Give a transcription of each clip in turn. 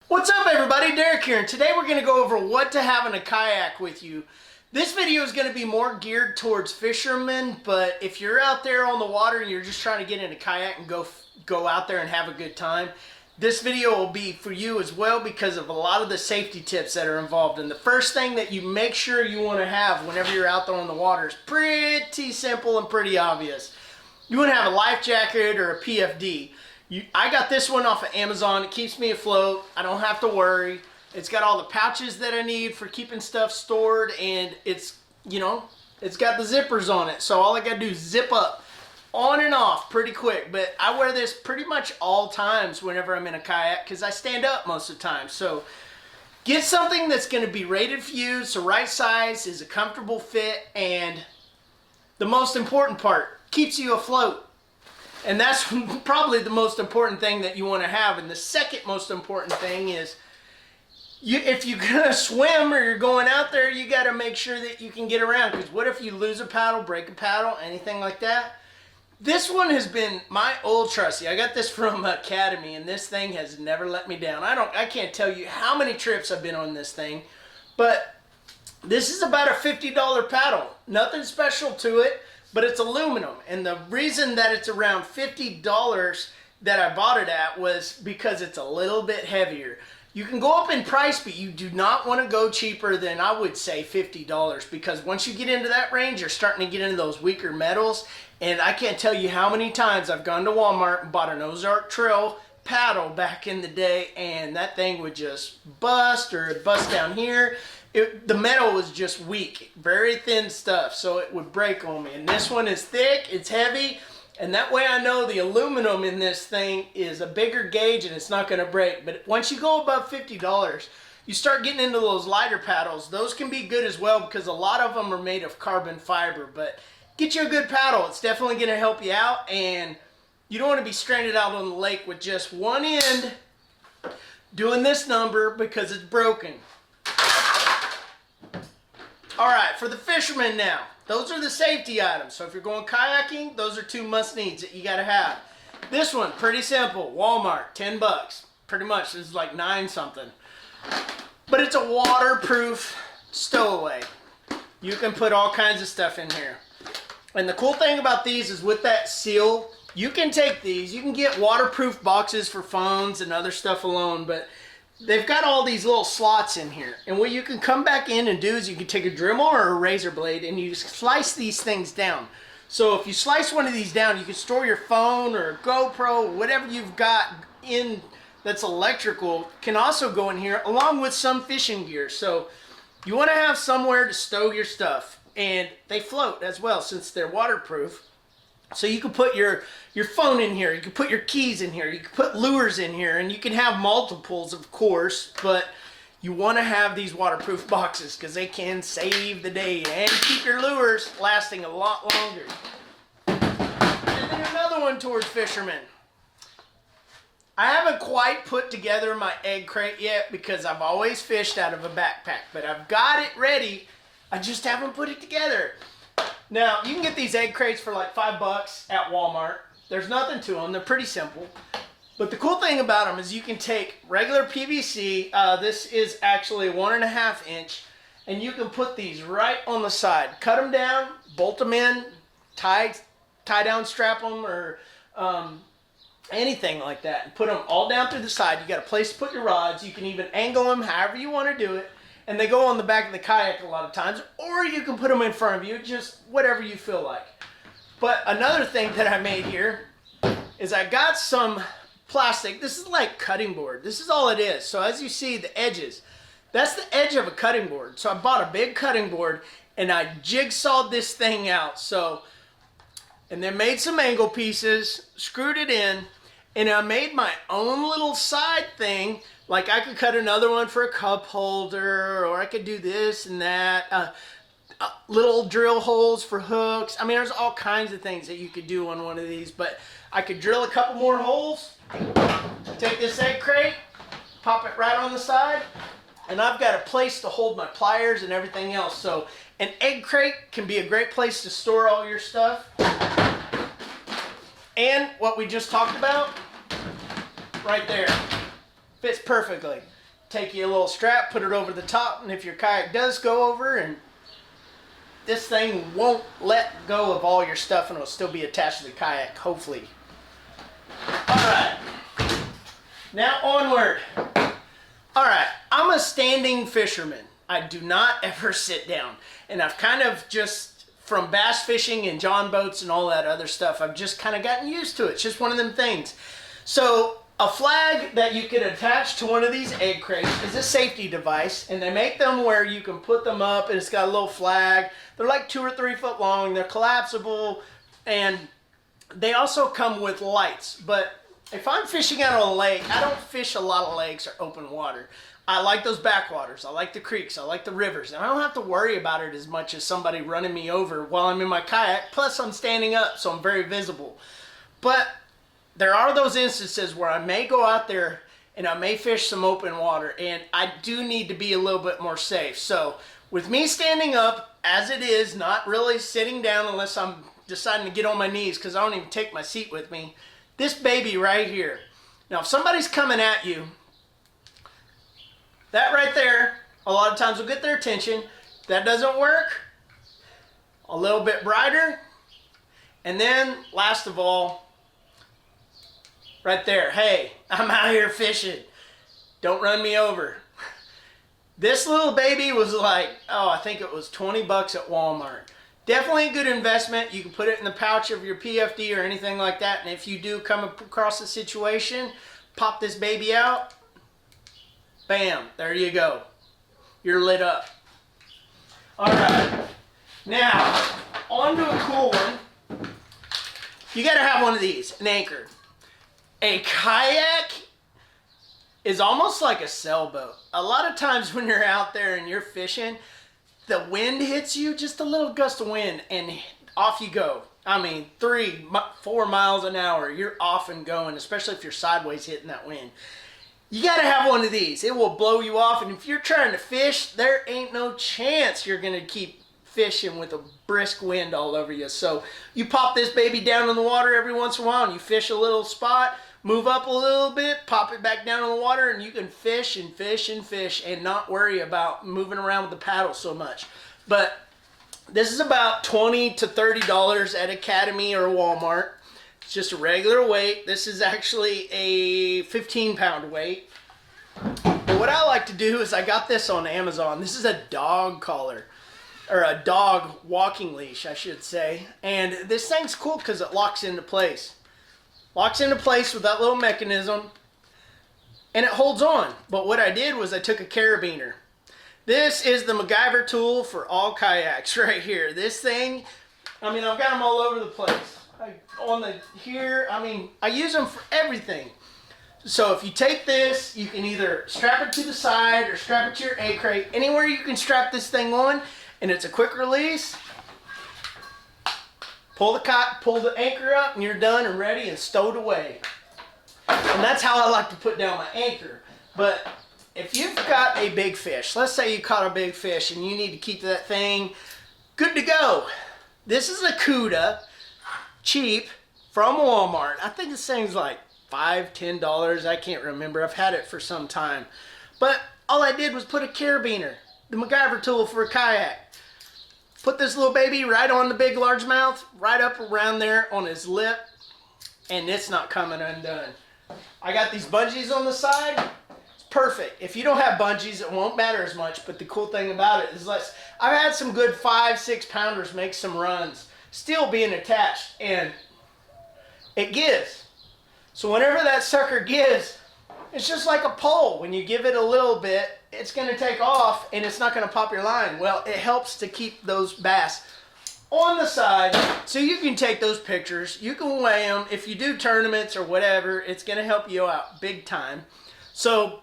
What's up everybody, Derek here, and today we're going to go over what to have in a kayak with you. This video is going to be more geared towards fishermen, but if you're out there on the water and you're just trying to get in a kayak and go out there and have a good time, this video will be for you as well because of a lot of the safety tips that are involved. And the first thing that you make sure you want to have whenever you're out there on the water is pretty simple and pretty obvious. You want to have a life jacket or a PFD. I got this one off of Amazon. It keeps me afloat. I don't have to worry. It's got all the pouches that I need for keeping stuff stored, and it's got the zippers on it. So all I gotta do is zip up on and off pretty quick. But I wear this pretty much all times whenever I'm in a kayak because I stand up most of the time. So get something that's gonna be rated for you. It's the right size, is a comfortable fit, and the most important part, keeps you afloat. And that's probably the most important thing that you want to have. And the second most important thing is, if you're going to swim or you're going out there, you got to make sure that you can get around. Because what if you lose a paddle, break a paddle, anything like that? This one has been my old trusty. I got this from Academy, and this thing has never let me down. I can't tell you how many trips I've been on this thing. But this is about a $50 paddle. Nothing special to it. But it's aluminum, and the reason that it's around $50 that I bought it at was because it's a little bit heavier. You can go up in price, but you do not want to go cheaper than, I would say, $50, because once you get into that range, you're starting to get into those weaker metals. And I can't tell you how many times I've gone to Walmart and bought an Ozark Trail paddle back in the day, and that thing would just bust, or it'd bust down here. The metal was just weak, very thin stuff, so it would break on me. And this one is thick, it's heavy, and that way I know the aluminum in this thing is a bigger gauge and it's not going to break. But once you go above $50, you start getting into those lighter paddles. Those can be good as well because a lot of them are made of carbon fiber. But get you a good paddle, it's definitely going to help you out, and you don't want to be stranded out on the lake with just one end doing this number because it's broken. Alright, for the fishermen now, those are the safety items. So if you're going kayaking, those are two must-needs that you gotta have. This one, pretty simple, Walmart, 10 bucks. Pretty much, this is like 9 something. But it's a waterproof stowaway. You can put all kinds of stuff in here. And the cool thing about these is with that seal, you can take these, you can get waterproof boxes for phones and other stuff alone, but they've got all these little slots in here. And what you can come back in and do is you can take a Dremel or a razor blade and you slice these things down. So if you slice one of these down, you can store your phone or a GoPro, whatever you've got in that's electrical can also go in here along with some fishing gear. So you want to have somewhere to stow your stuff, and they float as well since they're waterproof. So you can put your phone in here, you can put your keys in here, you can put lures in here, and you can have multiples, of course, but you want to have these waterproof boxes because they can save the day and keep your lures lasting a lot longer. And then another one towards fishermen. I haven't quite put together my egg crate yet because I've always fished out of a backpack, but I've got it ready, I just haven't put it together. Now, you can get these egg crates for like $5 at Walmart. There's nothing to them. They're pretty simple. But the cool thing about them is you can take regular PVC. This is actually 1.5 inch. And you can put these right on the side. Cut them down, bolt them in, tie down, strap them, or anything like that. And put them all down through the side. You got a place to put your rods. You can even angle them however you want to do it. And they go on the back of the kayak a lot of times, or you can put them in front of you, just whatever you feel like. But another thing that I made here is I got some plastic. This is like cutting board. This is all it is. So as you see, the edges, that's the edge of a cutting board. So I bought a big cutting board and I jigsawed this thing out. And then made some angle pieces, screwed it in, and I made my own little side thing. Like I could cut another one for a cup holder, or I could do this and that. Little drill holes for hooks. I mean, there's all kinds of things that you could do on one of these, but I could drill a couple more holes, take this egg crate, pop it right on the side, and I've got a place to hold my pliers and everything else. So an egg crate can be a great place to store all your stuff. And what we just talked about, right there. Fits perfectly. take you a little strap, put it over the top, and if your kayak does go over, and this thing won't let go of all your stuff and it'll still be attached to the kayak, hopefully. All right, now onward. All right, I'm a standing fisherman. I do not ever sit down. And I've kind of just, from bass fishing and john boats and all that other stuff, I've just kind of gotten used to it. It's just one of them things. So a flag that you can attach to one of these egg crates is a safety device, and they make them where you can put them up and it's got a little flag. They're like 2 or 3 foot long, they're collapsible, and they also come with lights. But if I'm fishing out on a lake, I don't fish a lot of lakes or open water. I like those backwaters, I like the creeks, I like the rivers, and I don't have to worry about it as much as somebody running me over while I'm in my kayak. Plus I'm standing up, so I'm very visible. But there are those instances where I may go out there and I may fish some open water, and I do need to be a little bit more safe. So with me standing up as it is, not really sitting down unless I'm deciding to get on my knees, because I don't even take my seat with me, this baby right here. Now if somebody's coming at you, that right there a lot of times will get their attention. If that doesn't work, a little bit brighter, and then last of all, right there, hey, I'm out here fishing, don't run me over. This little baby was like, oh, I think it was 20 bucks at Walmart. Definitely a good investment. You can put it in the pouch of your PFD or anything like that, and if you do come across a situation, pop this baby out, bam, there you go. You're lit up. All right, now on to a cool one. You gotta have one of these, an anchor. A kayak is almost like a sailboat. A lot of times when you're out there and you're fishing, the wind hits you, just a little gust of wind, and off you go. I mean, 3, 4 miles an hour, you're off and going, especially if you're sideways hitting that wind. You gotta have one of these. It will blow you off, and if you're trying to fish, there ain't no chance you're gonna keep fishing with a brisk wind all over you. So you pop this baby down in the water every once in a while, and you fish a little spot, move up a little bit, pop it back down in the water, and you can fish and fish and fish and not worry about moving around with the paddle so much. But this is about $20 to $30 at Academy or Walmart. It's just a regular weight. This is actually a 15-pound weight. But what I like to do is I got this on Amazon. This is a dog collar, or a dog walking leash, I should say. And this thing's cool because it locks into place. Locks into place with that little mechanism, and it holds on. But what I did was I took a carabiner. This is the MacGyver tool for all kayaks right here. This thing, I mean, I've got them all over the place. I use them for everything. So if you take this, you can either strap it to the side or strap it to your egg crate. Anywhere you can strap this thing on, and it's a quick release. Pull the anchor up, and you're done and ready and stowed away. And that's how I like to put down my anchor. But if you've got a big fish, let's say you caught a big fish and you need to keep that thing good to go. This is a Cuda, cheap, from Walmart. I think this thing's like $5, $10. I can't remember. I've had it for some time. But all I did was put a carabiner, the MacGyver tool for a kayak. Put this little baby right on the big largemouth, right up around there on his lip, and it's not coming undone. I got these bungees on the side. It's perfect. If you don't have bungees, it won't matter as much, but the cool thing about it is I've had some good 5, 6 pounders make some runs, still being attached, and it gives. So whenever that sucker gives, it's just like a pole. When you give it a little bit, it's going to take off and it's not going to pop your line. Well, it helps to keep those bass on the side so you can take those pictures. You can weigh them. If you do tournaments or whatever, it's going to help you out big time. So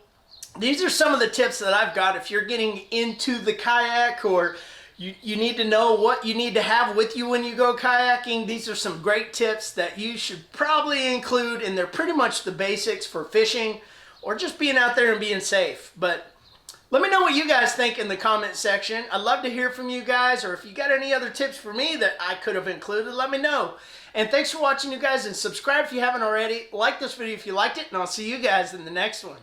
these are some of the tips that I've got if you're getting into the kayak, or you need to know what you need to have with you when you go kayaking. These are some great tips that you should probably include, and they're pretty much the basics for fishing or just being out there and being safe. But let me know what you guys think in the comment section. I'd love to hear from you guys, or if you got any other tips for me that I could have included, let me know. And thanks for watching, you guys, and subscribe if you haven't already. Like this video if you liked it, and I'll see you guys in the next one.